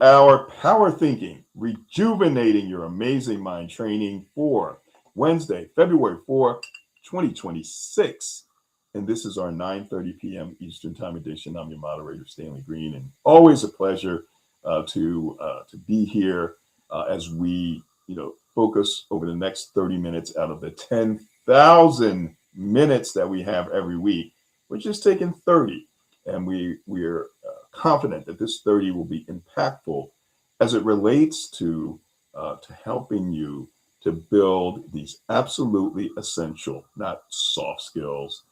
our Power Thinking, Rejuvenating Your Amazing Mind training for Wednesday, February 4th, 2026. And this is our 9:30 p.m. Eastern Time edition. I'm your moderator, Stanley Green, and always a pleasure to be here as we focus over the next 30 minutes out of the 10,000 minutes that we have every week. We're just taking 30, and we're confident that this 30 will be impactful as it relates to helping you to build these absolutely essential, not soft skills,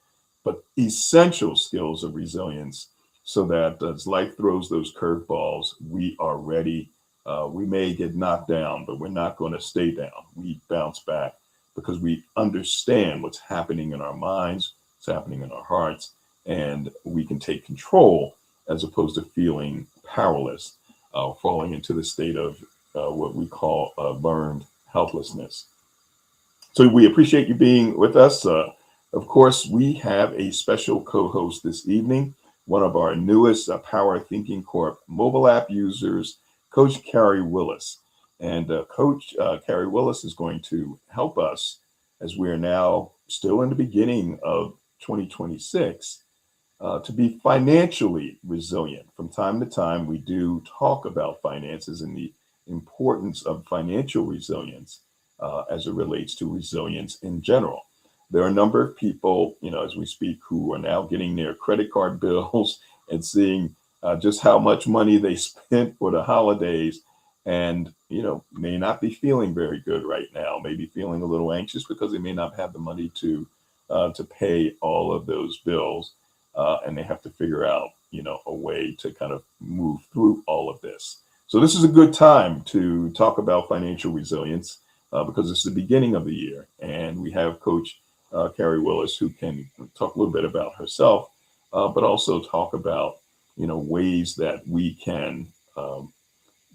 but essential skills of resilience so that as life throws those curveballs, we are ready. We may get knocked down, but we're not going to stay down. We bounce back because we understand what's happening in our minds, what's happening in our hearts, and we can take control as opposed to feeling powerless, falling into the state of what we call learned helplessness. So we appreciate you being with us. Of course, we have a special co-host this evening, one of our newest Power Thinking Corp mobile app users, Coach Carrie Willis. And Coach Carrie Willis is going to help us as we are now still in the beginning of 2026 to be financially resilient. From time to time, we do talk about finances and the importance of financial resilience as it relates to resilience in general. There are a number of people, as we speak, who are now getting their credit card bills and seeing just how much money they spent for the holidays and, may not be feeling very good right now, maybe feeling a little anxious because they may not have the money to pay all of those bills. And they have to figure out, a way to kind of move through all of this. So this is a good time to talk about financial resilience because it's the beginning of the year. And we have Coach Carrie Willis, who can talk a little bit about herself, but also talk about, ways that we can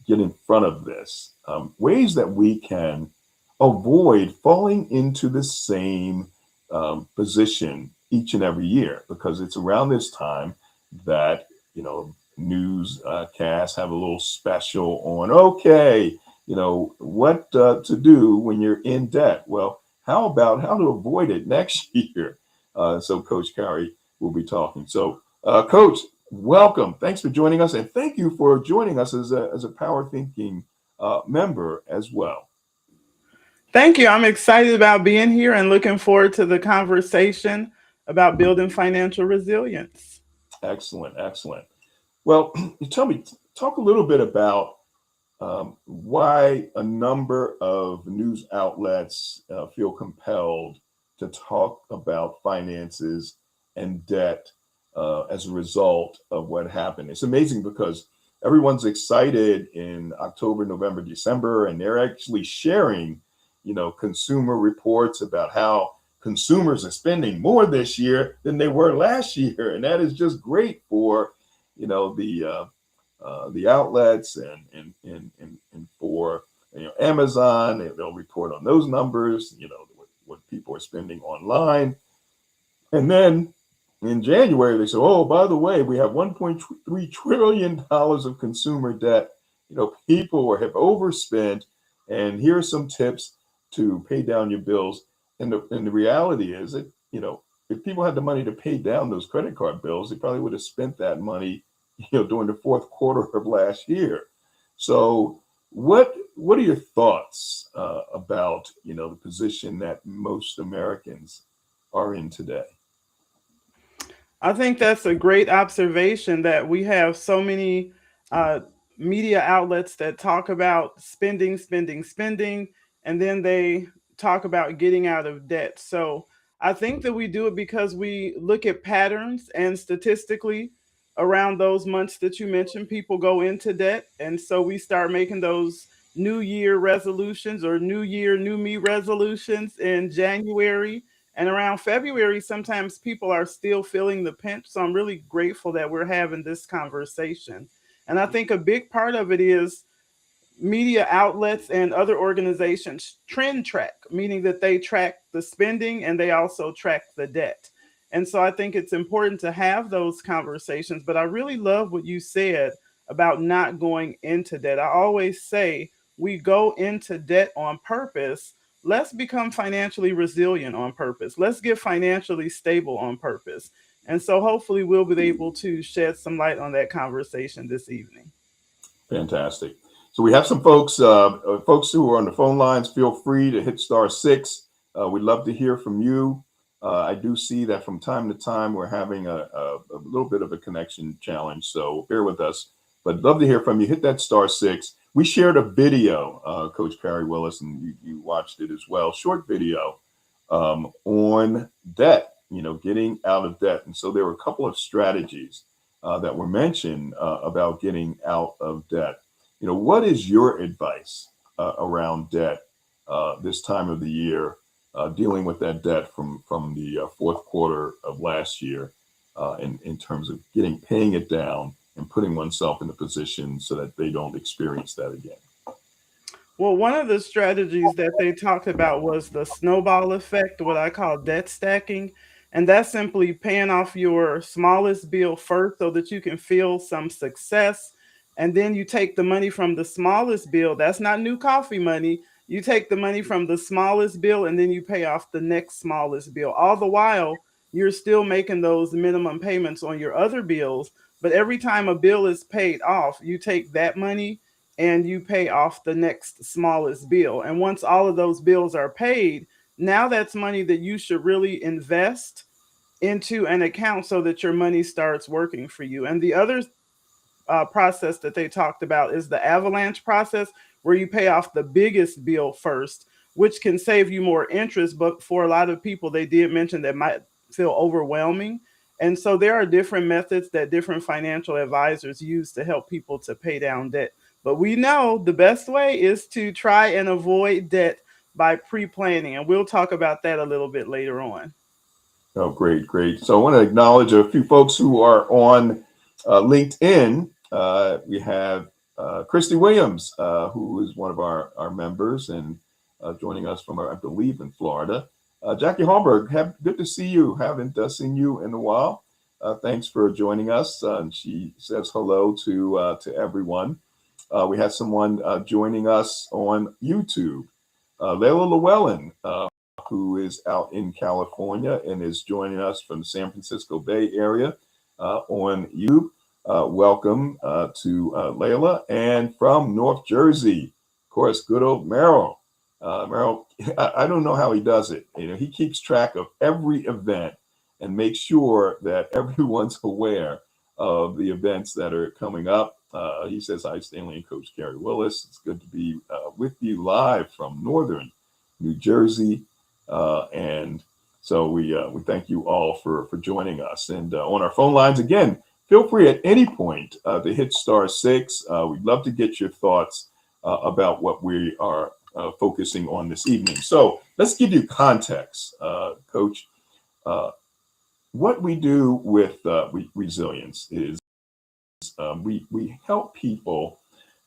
get in front of this, ways that we can avoid falling into the same position each and every year, because it's around this time that, newscasts have a little special on, okay, what to do when you're in debt. Well, how about how to avoid it next year? So Coach Carrie will be talking. So Coach, welcome. Thanks for joining us. And thank you for joining us as a Power Thinking member as well. Thank you. I'm excited about being here and looking forward to the conversation about building financial resilience. Excellent, excellent. Well, you talk a little bit about why a number of news outlets feel compelled to talk about finances and debt as a result of what happened. It's amazing because everyone's excited in October, November, December, and they're actually sharing, consumer reports about how consumers are spending more this year than they were last year, and that is just great for, the outlets and for Amazon. They'll report on those numbers, what people are spending online, and then in January they say, oh, by the way, we have $1.3 trillion of consumer debt. People have overspent, and here are some tips to pay down your bills. And the reality is that, if people had the money to pay down those credit card bills, they probably would have spent that money, during the fourth quarter of last year. So what are your thoughts about, the position that most Americans are in today? I think that's a great observation that we have so many uh, media outlets that talk about spending, spending, spending, and then they talk about getting out of debt. So I think that we do it because we look at patterns, and statistically, around those months that you mentioned, people go into debt. And so we start making those New Year resolutions or New Year, New Me resolutions in January, and around February, sometimes people are still feeling the pinch. So I'm really grateful that we're having this conversation. And I think a big part of it is media outlets and other organizations trend track, meaning that they track the spending and they also track the debt. And so I think it's important to have those conversations. But I really love what you said about not going into debt. I always say we go into debt on purpose. Let's become financially resilient on purpose. Let's get financially stable on purpose. And so hopefully we'll be able to shed some light on that conversation this evening. Fantastic. So we have some folks who are on the phone lines. Feel free to hit *6. We'd love to hear from you. I do see that from time to time we're having a little bit of a connection challenge, so bear with us. But love to hear from you. Hit that *6. We shared a video, Coach Carrie Willis, and you watched it as well. Short video on debt. Getting out of debt. And so there were a couple of strategies that were mentioned about getting out of debt. What is your advice around debt this time of the year, dealing with that debt from the fourth quarter of last year, in terms of paying it down and putting oneself in a position so that they don't experience that again? Well, one of the strategies that they talked about was the snowball effect, what I call debt stacking. And that's simply paying off your smallest bill first so that you can feel some success. And then you take the money from the smallest bill. That's not new coffee money. You take the money from the smallest bill and then you pay off the next smallest bill. All the while, you're still making those minimum payments on your other bills. But every time a bill is paid off, you take that money and you pay off the next smallest bill. And once all of those bills are paid, now that's money that you should really invest into an account so that your money starts working for you. And the other process that they talked about is the avalanche process, where you pay off the biggest bill first, which can save you more interest. But for a lot of people, they did mention that might feel overwhelming. And so there are different methods that different financial advisors use to help people to pay down debt. But we know the best way is to try and avoid debt by pre planning. And we'll talk about that a little bit later on. Oh, great, great. So I want to acknowledge a few folks who are on LinkedIn. We have Christy Williams, who is one of our members and joining us from, I believe, in Florida. Jackie Hallberg, good to see you. Haven't seen you in a while. Thanks for joining us. And she says hello to everyone. We had someone joining us on YouTube, Layla Llewellyn, who is out in California and is joining us from the San Francisco Bay Area on YouTube. Welcome to Layla. And from North Jersey, of course, good old Merrill. Merrill, I don't know how he does it. He keeps track of every event and makes sure that everyone's aware of the events that are coming up. He says, "Hi, Stanley and Coach Carrie Willis. It's good to be with you live from Northern New Jersey." And so we thank you all for joining us. And on our phone lines, again, feel free at any point to hit *6. We'd love to get your thoughts about what we are focusing on this evening. So let's give you context, Coach. What we do with resilience is we help people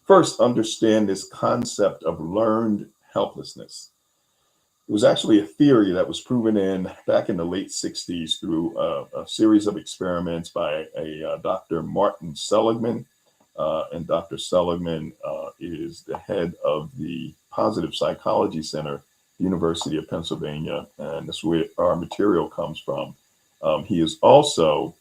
first understand this concept of learned helplessness. It was actually a theory that was proven back in the late 60s through a series of experiments by a Dr. Martin Seligman. And Dr. Seligman is the head of the Positive Psychology Center, University of Pennsylvania, and that's where our material comes from. He is also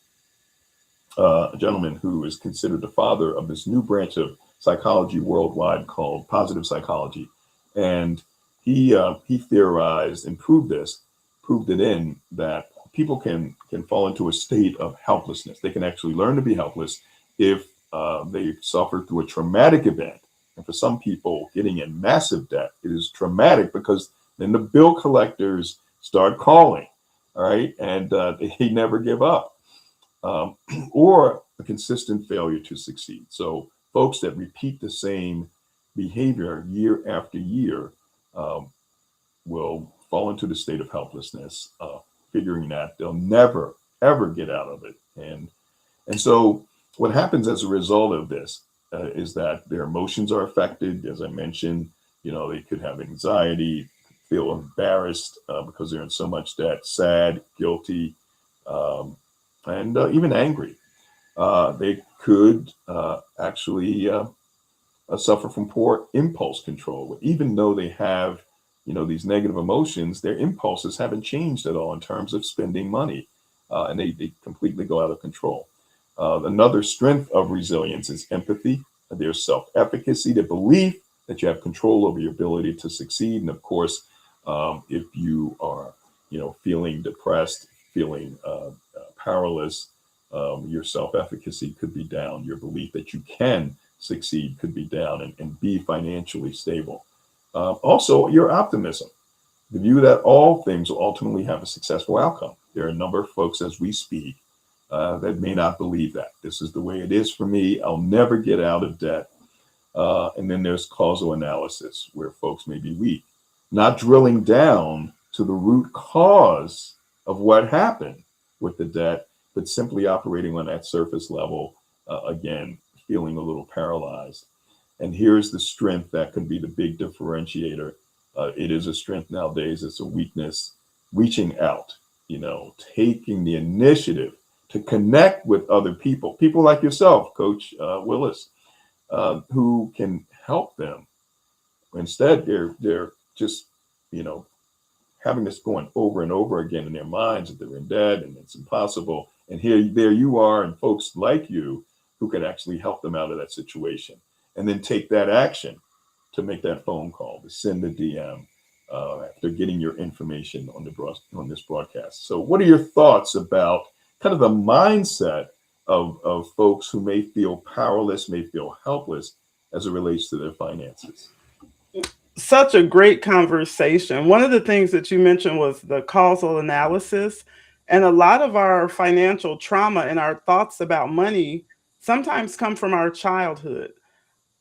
a gentleman who is considered the father of this new branch of psychology worldwide called positive psychology. And he theorized and proved it in that people can fall into a state of helplessness. They can actually learn to be helpless if they suffer through a traumatic event. And for some people, getting in massive debt is traumatic because then the bill collectors start calling, all right, and they never give up, or a consistent failure to succeed. So folks that repeat the same behavior year after year will fall into the state of helplessness, figuring that they'll never, ever get out of it. And so what happens as a result of this is that their emotions are affected. As I mentioned, they could have anxiety, feel embarrassed because they're in so much debt, sad, guilty, and even angry. They could actually suffer from poor impulse control. Even though they have, these negative emotions, their impulses haven't changed at all in terms of spending money, and they completely go out of control. Another strength of resilience is empathy. There's self-efficacy, the belief that you have control over your ability to succeed. And of course, if you are, feeling depressed, feeling powerless, your self-efficacy could be down. Your belief that you can succeed could be down, and be financially stable. Also, your optimism, the view that all things will ultimately have a successful outcome. There are a number of folks as we speak that may not believe that. This is the way it is for me. I'll never get out of debt. And then there's causal analysis, where folks may be weak, not drilling down to the root cause of what happened with the debt, but simply operating on that surface level, again, feeling a little paralyzed. And here's the strength that could be the big differentiator. It is a strength nowadays, it's a weakness. Reaching out, taking the initiative to connect with other people like yourself, Coach Willis, who can help them. Instead, they're just, you know, having this going over and over again in their minds that they're in debt and it's impossible. And here, there you are, and folks like you who can actually help them out of that situation, and then take that action to make that phone call, to send the DM after getting your information on on this broadcast. So, what are your thoughts about kind of the mindset of folks who may feel powerless, may feel helpless as it relates to their finances? Such a great conversation. One of the things that you mentioned was the causal analysis. And a lot of our financial trauma and our thoughts about money sometimes come from our childhood.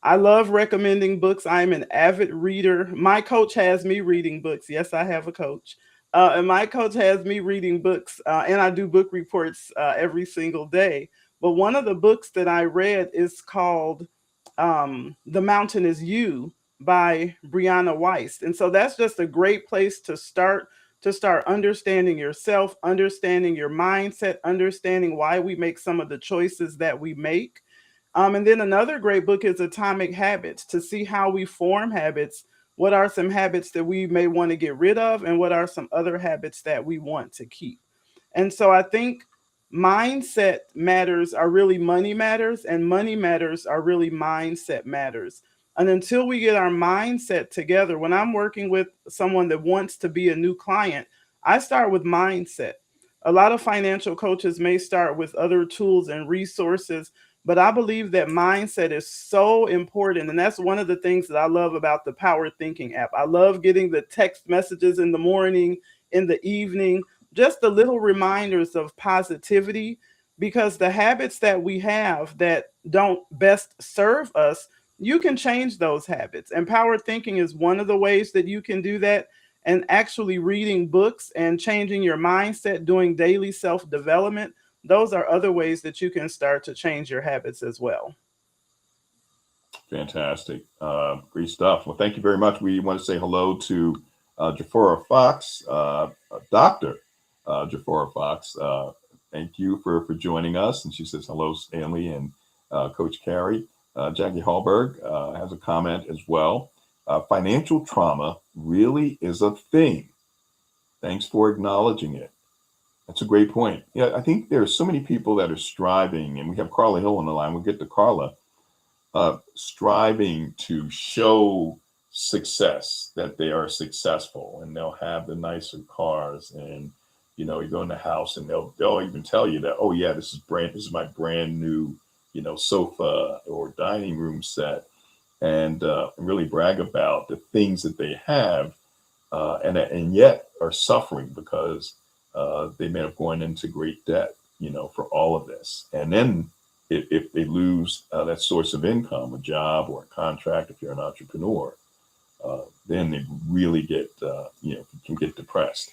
I love recommending books. I'm an avid reader. My coach has me reading books. Yes, I have a coach. And my coach has me reading books, and I do book reports every single day. But one of the books that I read is called The Mountain is You by Brianna Weiss. And so that's just a great place to start understanding yourself, understanding your mindset, understanding why we make some of the choices that we make. And then another great book is Atomic Habits, to see how we form habits. What are some habits that we may want to get rid of, and what are some other habits that we want to keep? And so I think mindset matters are really money matters, and money matters are really mindset matters. And until we get our mindset together, when I'm working with someone that wants to be a new client, I start with mindset. A lot of financial coaches may start with other tools and resources, but I believe that mindset is so important. And that's one of the things that I love about the Power Thinking app. I love getting the text messages in the morning, in the evening, just the little reminders of positivity, because the habits that we have that don't best serve us, you can change those habits. And Power Thinking is one of the ways that you can do that. And actually reading books and changing your mindset, doing daily self development, those are other ways that you can start to change your habits as well. Fantastic. Great stuff. Well, thank you very much. We want to say hello to Jafora Fox, Dr. Jafora Fox. Thank you for joining us. And she says, hello, Stanley and Coach Carrie. Jackie Hallberg has a comment as well. Financial trauma really is a thing. Thanks for acknowledging it. That's a great point. Yeah, I think there are so many people that are striving, and we have Carla Hill on the line. We'll get to Carla, striving to show success, that they are successful, and they'll have the nicer cars, and you go in the house and they'll even tell you that, oh yeah, this is my brand new sofa or dining room set, and really brag about the things that they have, and yet are suffering because they may have gone into great debt, for all of this. And then if they lose that source of income, a job or a contract, if you're an entrepreneur, then they really can get depressed.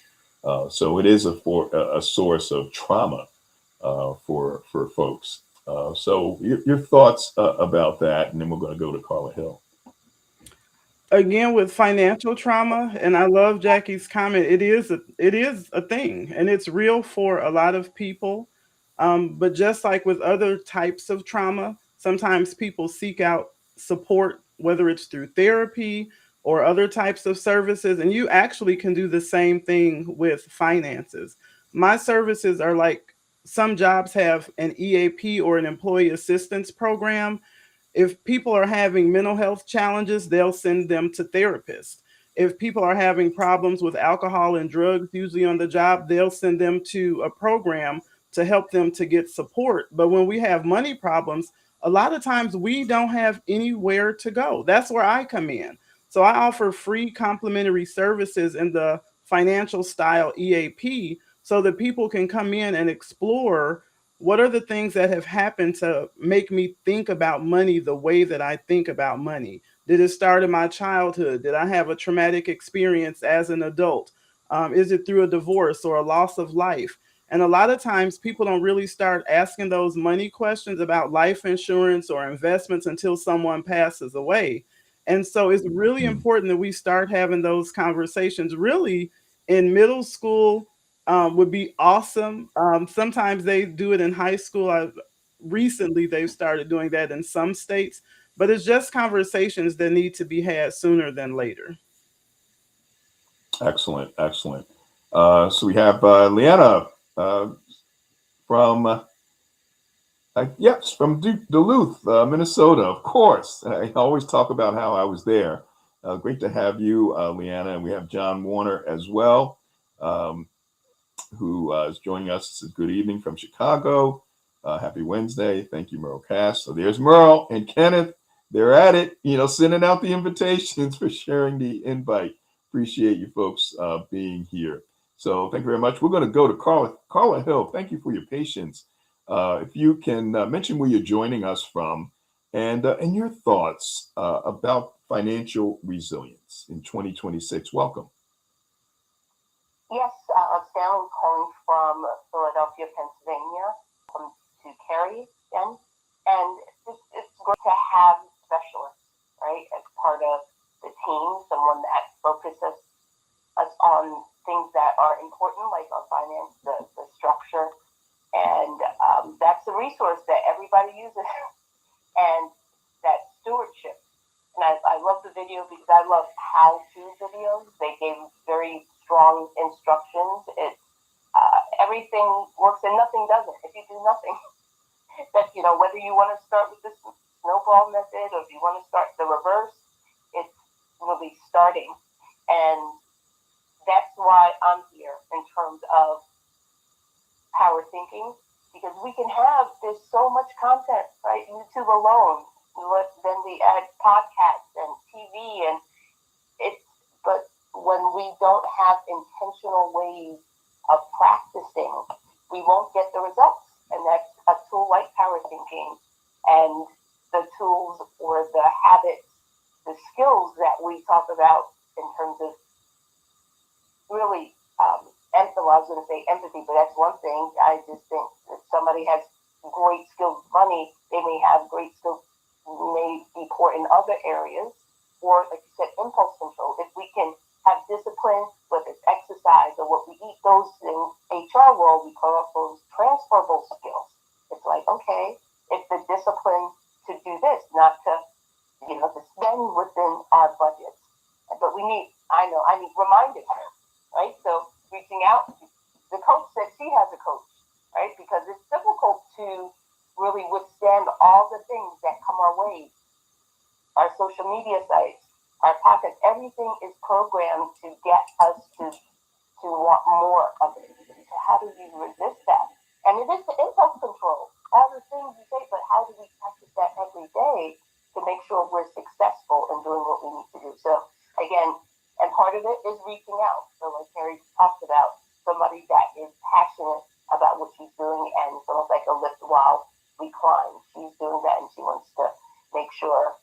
So it is a source of trauma for folks. So your thoughts about that, and then we're going to go to Carla Hill. Again, with financial trauma, and I love Jackie's comment, it is a thing, and it's real for a lot of people. But just like with other types of trauma, sometimes people seek out support, whether it's through therapy or other types of services. And you actually can do the same thing with finances. My services are like some jobs have an EAP or an employee assistance program. If people are having mental health challenges, they'll send them to therapists. If people are having problems with alcohol and drugs, usually on the job, they'll send them to a program to help them to get support. But when we have money problems, a lot of times we don't have anywhere to go. That's where I come in. So I offer free complimentary services in the financial style EAP so that people can come in and explore what are the things that have happened to make me think about money the way that I think about money? Did it start in my childhood? Did I have a traumatic experience as an adult? Is it through a divorce or a loss of life? And a lot of times people don't really start asking those money questions about life insurance or investments until someone passes away. And so it's really Mm. important that we start having those conversations really in middle school. Would be awesome. Sometimes they do it in high school. Recently they've started doing that in some states, but it's just conversations that need to be had sooner than later. Excellent, excellent. So we have Leanna uh, from yes, from Duluth, Minnesota. Of course, I always talk about how I was there. Great to have you, Leanna, and we have John Warner as well. Um, who is joining us. This is good evening from Chicago. Happy Wednesday. Thank you, Merle Cass. So there's Merle and Kenneth. They're at it, sending out the invitations for sharing the invite. Appreciate you folks being here. So thank you very much. We're going to go to Carla Hill. Thank you for your patience. If you can mention where you're joining us from and your thoughts about financial resilience in 2026. Welcome. Yes, I'm Stanley calling from Philadelphia, Pennsylvania. To Carrie again. And it's great to have specialists, right, as part of the team, someone that focuses us on things that are important, like our finance, the structure. And that's a resource that everybody uses. And that stewardship. And I love the video because I love how-to videos. They gave very strong instructions. Everything works and nothing doesn't. If you do nothing, that whether you want to start with the snowball method or if you want to start the reverse, it's really starting. And that's why I'm here in terms of power thinking, because we can have there's so much content, right? YouTube alone, then we add podcasts and TV, and it's but when we don't have intentional ways of practicing, we won't get the results. And that's a tool like power thinking and the tools or the habits, the skills that we talk about in terms of really well, I was going to say empathy, but that's one thing. I just think if somebody has great skills with money, they may have great skills, may be poor in other areas, or like you said, impulse control. If we can have discipline, whether it's exercise or what we eat, those in HR world, we call those transferable skills. It's like, okay, it's the discipline to do this, not to, to spend within our budgets. But I need reminders, right? So reaching out, the coach said she has a coach, right? Because it's difficult to really withstand all the things that come our way. Our social media sites, our pockets, everything is programmed to get us to want more of it. So how do we resist that? And it is the impulse control, all the things you say, but how do we practice that every day to make sure we're successful in doing what we need to do? So again, and part of it is reaching out. So like Carrie talked about, somebody that is passionate about what she's doing, and it's almost like a lift while we climb. She's doing that, and she wants to make sure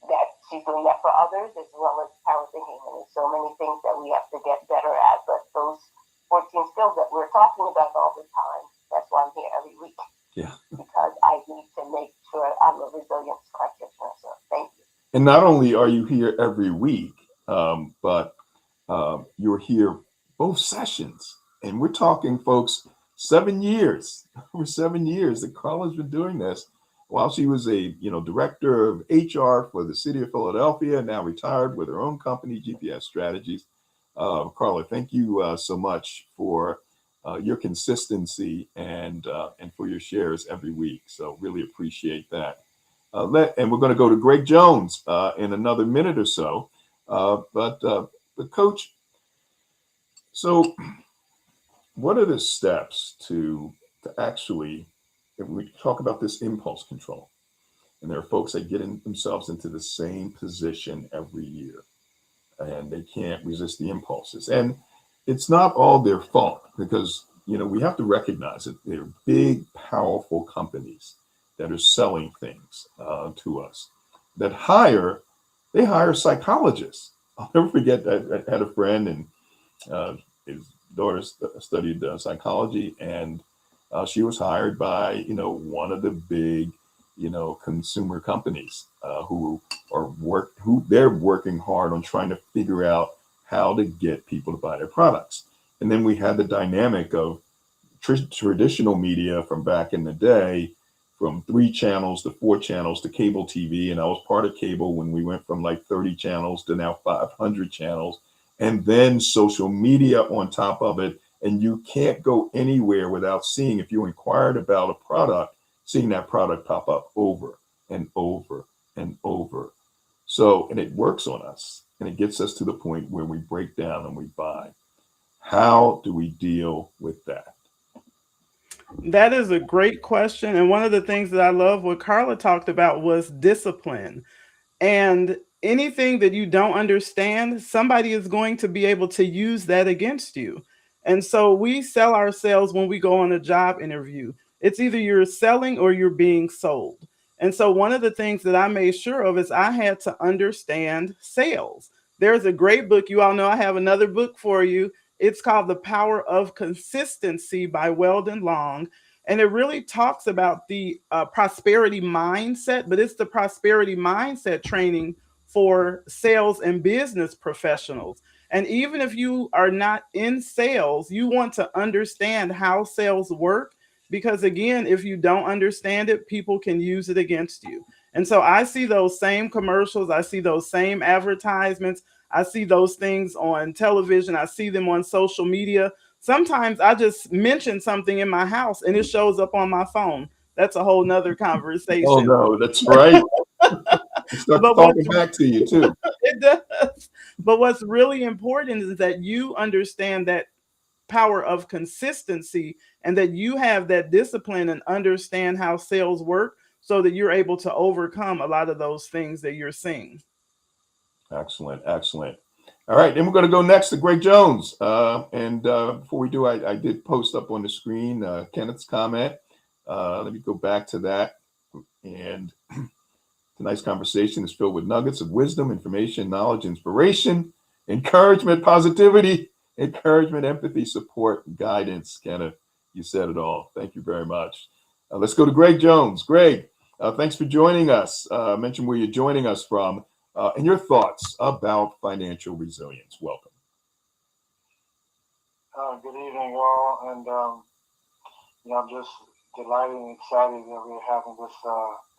that she's doing that for others as well as power thinking. And there's so many things that we have to get better at, but those 14 skills that we're talking about all the time, that's why I'm here every week. Yeah. Because I need to make sure I'm a resilience practitioner. So thank you. And not only are you here every week, but you're here both sessions. And we're talking, folks, 7 years, over 7 years that Carla's been doing this while she was a director of HR for the city of Philadelphia, now retired with her own company, GPS Strategies. Carla, thank you so much for your consistency and for your shares every week. So really appreciate that. And we're going to go to Greg Jones in another minute or so. But Coach, so what are the steps to actually, if we talk about this impulse control, and there are folks that get themselves into the same position every year, and they can't resist the impulses, and it's not all their fault because we have to recognize that they're big, powerful companies that are selling things to us that they hire psychologists. I'll never forget that I had a friend and his daughter studied psychology, and she was hired by one of the big consumer companies who they're working hard on trying to figure out how to get people to buy their products. And then we had the dynamic of traditional media from back in the day, from 3 channels to 4 channels to cable TV. And I was part of cable when we went from like 30 channels to now 500 channels, and then social media on top of it. And you can't go anywhere without seeing, if you inquired about a product, seeing that product pop up over and over and over. So, and it works on us, and it gets us to the point where we break down and we buy. How do we deal with that? That is a great question. And one of the things that I love what Carla talked about was discipline. And anything that you don't understand, somebody is going to be able to use that against you. And so we sell ourselves when we go on a job interview. It's either you're selling or you're being sold. And so one of the things that I made sure of is I had to understand sales. There's a great book. You all know I have another book for you. It's called The Power of Consistency by Weldon Long. And it really talks about the prosperity mindset, but it's the prosperity mindset training for sales and business professionals. And even if you are not in sales, you want to understand how sales work, because again, if you don't understand it, people can use it against you. And so I see those same commercials, I see those same advertisements, I see those things on television, I see them on social media. Sometimes I just mention something in my house and it shows up on my phone. That's a whole nother Oh conversation. no, that's right. It starts But talking back to you too. it does. But what's really important is that you understand that power of consistency and that you have that discipline and understand how sales work so that you're able to overcome a lot of those things that you're seeing. Excellent, excellent. All right, then we're going to go next to Greg Jones. And before we do, I did post up on the screen Kenneth's comment. Let me go back to that. And tonight's conversation is filled with nuggets of wisdom, information, knowledge, inspiration, encouragement, positivity, encouragement, empathy, support, guidance. Kenneth, you said it all. Thank you very much. Let's go to Greg Jones. Greg, thanks for joining us. Mention where you're joining us from and your thoughts about financial resilience. Welcome. Good evening, all. And, I'm just delighted and excited that we're having this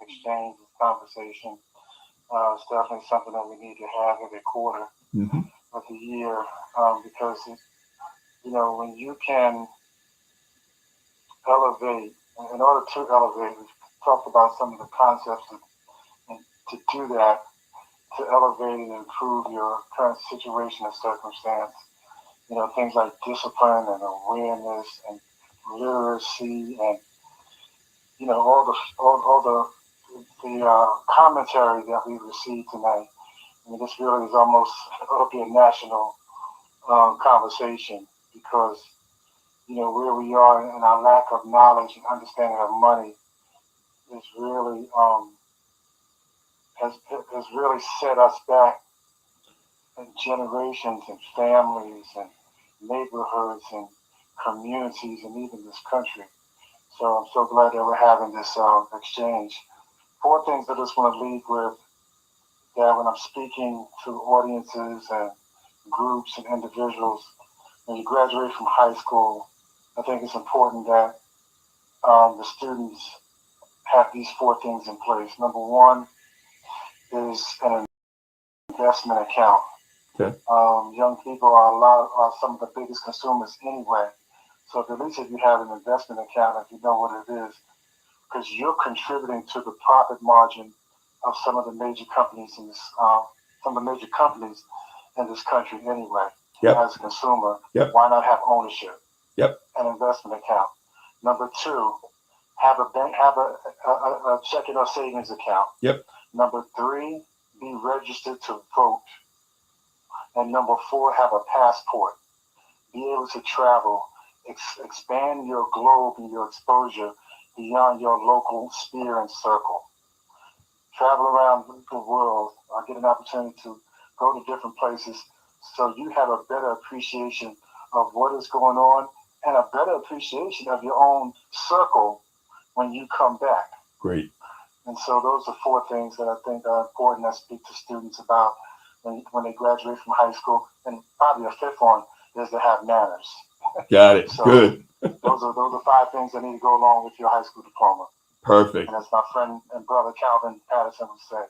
exchange, this conversation. It's definitely something that we need to have every quarter of the year because, when you can elevate, in order to elevate, we've talked about some of the concepts and to do that, to elevate and improve your current situation and circumstance. Things like discipline and awareness and literacy and, all the commentary that we received tonight. I mean, this really is almost it'll be a national conversation because, where we are and our lack of knowledge and understanding of money is really has really set us back in generations and families and neighborhoods and communities and even this country. So I'm so glad that we're having this exchange. 4 things I just want to leave with that when I'm speaking to audiences and groups and individuals, when you graduate from high school, I think it's important that the students have these 4 things in place. Number 1 is an investment account. Okay. Young people are some of the biggest consumers anyway. So at least if you have an investment account, if you know what it is, because you're contributing to the profit margin of some of the major companies in this, country anyway. Yep. As a consumer, Yep. why not have ownership? Yep. An investment account. Number 2, have a checking or savings account. Yep. Number 3, be registered to vote. And number 4, have a passport. Be able to travel, expand your globe and your exposure beyond your local sphere and circle. Travel around the world, get an opportunity to go to different places so you have a better appreciation of what is going on and a better appreciation of your own circle when you come back. Great. And so those are 4 things that I think are important I speak to students about when they graduate from high school. And probably a 5th one is to have manners. Got it. So good. those are 5 things that need to go along with your high school diploma. Perfect. And as my friend and brother Calvin Patterson would say,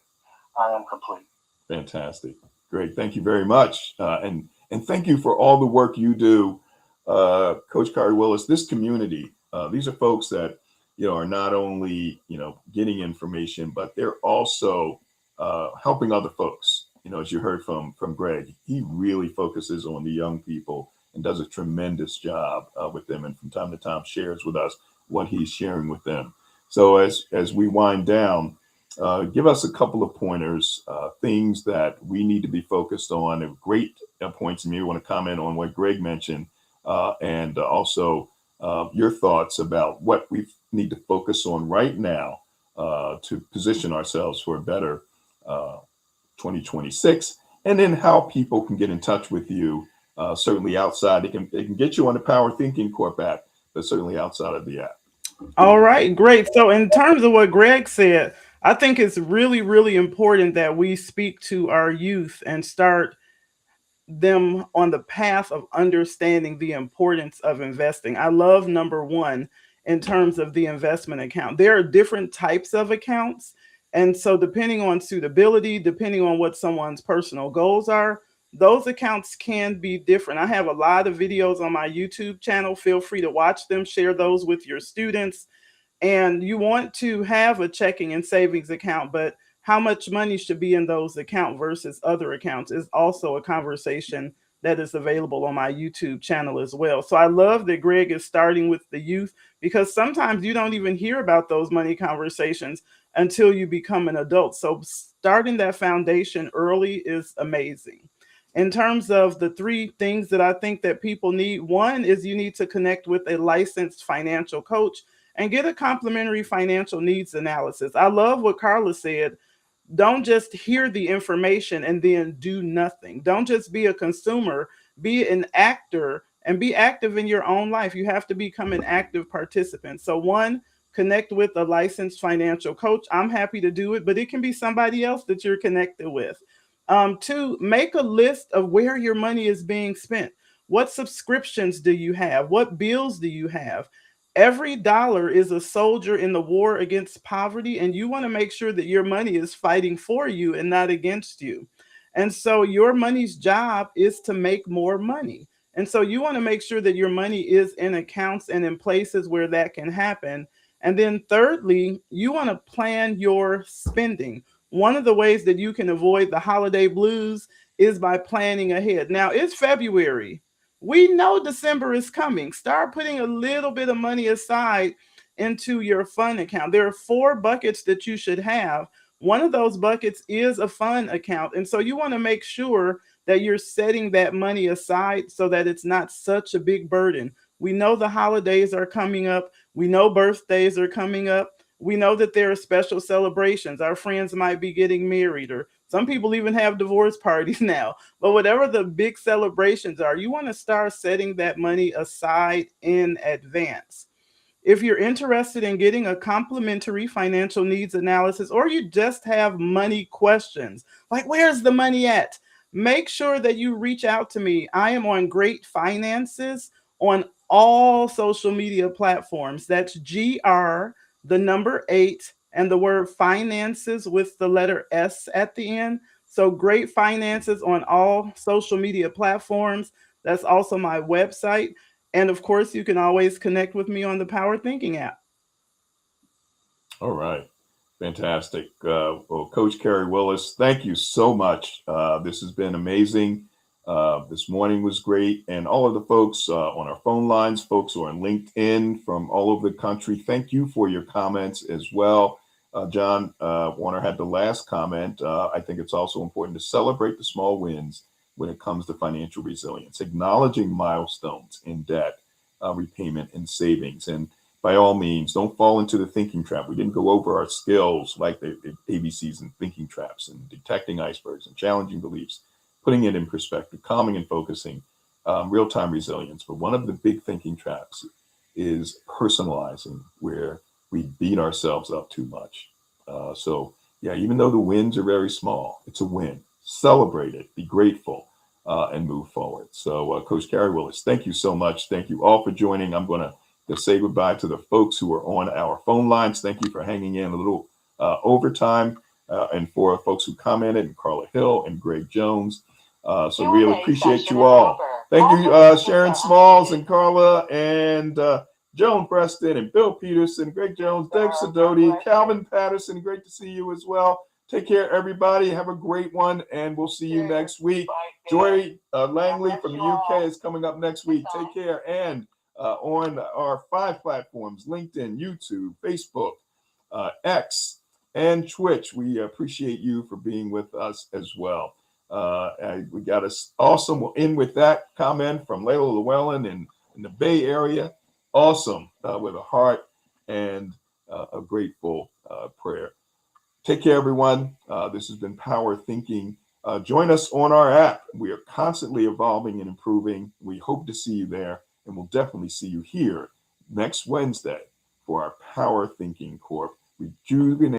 I am complete. Fantastic. Great. Thank you very much. And thank you for all the work you do, Coach Carrie Willis. This community, these are folks that, are not only, getting information, but they're also helping other folks. As you heard from Greg, he really focuses on the young people and does a tremendous job with them, and from time to time shares with us what he's sharing with them. So as we wind down, give us a couple of pointers, things that we need to be focused on. Great points. And maybe you want to comment on what Greg mentioned, and also your thoughts about what we need to focus on right now to position ourselves for a better 2026, and then how people can get in touch with you. Certainly outside, they can get you on the Power Thinking Corp app, but certainly outside of the app. All right, great. So in terms of what Greg said, I think it's really, really important that we speak to our youth and start them on the path of understanding the importance of investing. I love number 1 in terms of the investment account. There are different types of accounts. And so depending on suitability, depending on what someone's personal goals are, those accounts can be different. I have a lot of videos on my YouTube channel. Feel free to watch them, share those with your students. And you want to have a checking and savings account, but how much money should be in those accounts versus other accounts is also a conversation that is available on my YouTube channel as well. So I love that Greg is starting with the youth, because sometimes you don't even hear about those money conversations until you become an adult. So starting that foundation early is amazing. In terms of the 3 things that I think that people need, 1 is you need to connect with a licensed financial coach and get a complimentary financial needs analysis. I love what Carla said. Don't just hear the information and then do nothing. Don't just be a consumer, be an actor and be active in your own life. You have to become an active participant. So 1, connect with a licensed financial coach. I'm happy to do it, but it can be somebody else that you're connected with. 2, make a list of where your money is being spent. What subscriptions do you have? What bills do you have? Every dollar is a soldier in the war against poverty, and you want to make sure that your money is fighting for you and not against you. And so your money's job is to make more money. And so you want to make sure that your money is in accounts and in places where that can happen. And then thirdly, you want to plan your spending. One of the ways that you can avoid the holiday blues is by planning ahead. Now it's February. We know December is coming. Start putting a little bit of money aside into your fund account. There are 4 buckets that you should have. One of those buckets is a fund account. And so you want to make sure that you're setting that money aside so that it's not such a big burden. We know the holidays are coming up. We know birthdays are coming up. We know that there are special celebrations. Our friends might be getting married, or some people even have divorce parties now. But whatever the big celebrations are, you want to start setting that money aside in advance. If you're interested in getting a complimentary financial needs analysis, or you just have money questions, like where's the money at? Make sure that you reach out to me. I am on Great Finances on all social media platforms. That's GR, the number 8, and the word finances with the letter S at the end. So Great Finances on all social media platforms. That's also my website. And of course, you can always connect with me on the Power Thinking app. All right. Fantastic. Well, Coach Carrie Willis, thank you so much. This has been amazing. This morning was great. And all of the folks on our phone lines, folks who are on LinkedIn from all over the country, thank you for your comments as well. John Warner had the last comment. I think it's also important to celebrate the small wins when it comes to financial resilience, acknowledging milestones in debt, repayment, and savings. And by all means, don't fall into the thinking trap. We didn't go over our skills like the ABCs and thinking traps and detecting icebergs and challenging beliefs, putting it in perspective, calming and focusing, real-time resilience. But one of the big thinking traps is personalizing, where we beat ourselves up too much. So yeah, even though the wins are very small, it's a win. Celebrate it, be grateful, and move forward. So Coach Carrie Willis, thank you so much. Thank you all for joining. I'm going to say goodbye to the folks who are on our phone lines. Thank you for hanging in a little overtime, and for folks who commented, and Carla Hill and Greg Jones. So really appreciate you all. Thank you, Sharon Smalls and Carla and Joan Preston and Bill Peterson, Greg Jones, Dave Sidoti, Calvin Patterson. Great to see you as well. Take care, everybody. Have a great one, and we'll see you next week. Joy Langley from the UK is coming up next week. Take care. And on our 5 platforms, LinkedIn, YouTube, Facebook, X, and Twitch. We appreciate you for being with us as well. We got us awesome. We'll end with that comment from Layla Llewellyn in the Bay Area. Awesome, with a heart and a grateful prayer. Take care, everyone. This has been Power Thinking. Join us on our app. We are constantly evolving and improving. We hope to see you there. And we'll definitely see you here next Wednesday for our Power Thinking Corp. Rejuvenate